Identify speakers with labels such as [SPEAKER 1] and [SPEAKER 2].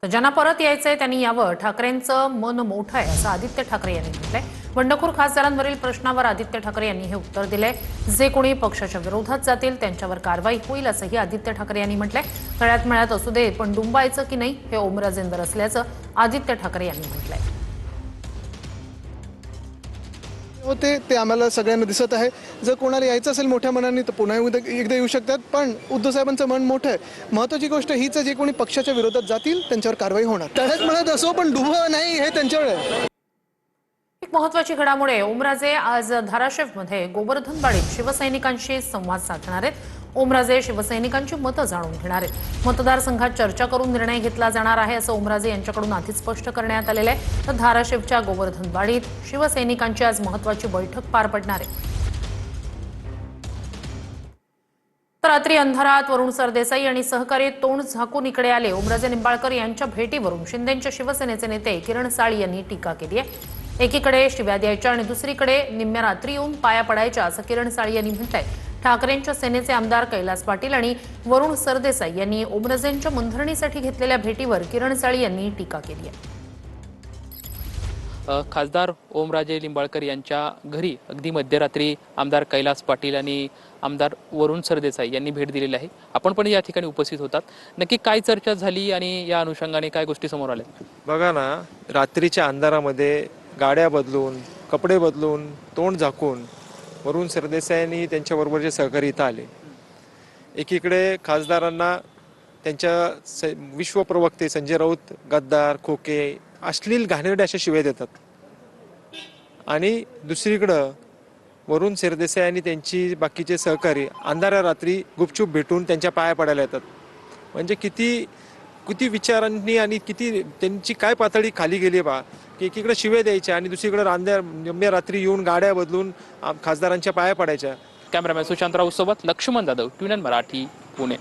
[SPEAKER 1] तर ज्यांना परत यायचंय त्यांनी यावं, ठाकरेंचं मन मोठं आहे असं आदित्य ठाकरे यांनी म्हटलंय। बंडखोर खासदारांवरील प्रश्नावर आदित्य ठाकरे यांनी हे उत्तर दिलंय। जे कोणी पक्षाच्या विरोधात जातील त्यांच्यावर कारवाई होईल असंही आदित्य ठाकरे यांनी म्हटलंय। तळ्यात मळ्यात असू दे पण डुंबायचं की नाही हे ओमराजेंवर असल्याचं आदित्य ठाकरे यांनी म्हटलंय।
[SPEAKER 2] ते आम्हाला सगळ्यांना दिसत आहे। जर कोणाला यायचं असेल मोठ्या मनाने तर पुन्हा एकदा येऊ शकतात, पण उद्धव साहेबांचं मन मोठं आहे। महत्त्वाची गोष्ट हीच आहे, जे कोणी पक्षाच्या विरोधात जातील त्यांच्यावर कारवाई होणार। तळ्यात मळ्यात असो पण डुबं नाही हे त्यांच्यावर आहे।
[SPEAKER 1] एक महत्त्वाची घडामोड, ओमराजे आज धाराशिवमध्ये गोवर्धनवाडीत शिवसैनिकांशी संवाद साधणार आहेत। ओमराजे शिवसैनिकांची मतं जाणून घेणार आहेत। मतदारसंघात चर्चा करून निर्णय घेतला जाणार आहे असं ओमराजे यांच्याकडून आधीच स्पष्ट करण्यात आलेलं आहे। तर धाराशिवच्या गोवर्धनवाडीत शिवसैनिकांची आज महत्त्वाची बैठक पार पडणार आहे। तर रात्री अंधारात वरुण सरदेसाई आणि सहकारी तोंड झाकून इकडे आले। ओमराजे निंबाळकर यांच्या भेटीवरून शिंदेंच्या शिवसेनेचे नेते किरण साळी यांनी टीका केली आहे। एकीकडे शिव्या द्यायच्या आणि दुसरीकडे निम्म्या रात्री येऊन पाया पडायच्या असं किरण साळी यांनी म्हटलंय। ठाकरेंच्या सेनेचे आमदार कैलास पाटील आणि वरुण सरदेसाई यांनी ओमराजेंच्या मंथरणीसाठी घेतलेल्या भेटीवर किरण साळी यांनी टीका केली आहे।
[SPEAKER 3] खासदार ओमराजे निंबाळकर यांच्या घरी अगदी मध्यरात्री आमदार कैलास पाटील आणि आमदार वरुण सरदेसाई यांनी भेट दिलेली आहे। आपण पण या ठिकाणी उपस्थित होतात। नक्की काय चर्चा झाली आणि या अनुषंगाने काय गोष्टी समोर आल्या?
[SPEAKER 4] बघा ना, रात्रीच्या अंधारामध्ये गाड्या बदलून, कपडे बदलून, तोंड झाकून वरुण सरदेसाई त्यांच्याबरोबरचे सहकारी इथं आले। एकीकडे खासदारांना त्यांच्या विश्वप्रवक्ते संजय राऊत गद्दार, खोके, अश्लील घाणेरडे अशा शिव्या देतात आणि दुसरीकडं वरुण सरदेसाई आणि त्यांची बाकीचे सहकारी अंधाऱ्या रात्री गुपचूप भेटून त्यांच्या पाया पडायला येतात। म्हणजे किती विचारांनी आणि किती त्यांची काय पातळी खाली गेली बा, की एकीकडे शिव्या द्यायच्या आणि दुसरीकडे निम्म्या रात्री येऊन गाड्या बदलून खासदारांच्या पाया पडायच्या।
[SPEAKER 3] कॅमेरामॅन सुशांत राऊत सोबत लक्ष्मण जाधव, ट्यून इन मराठी, पुणे।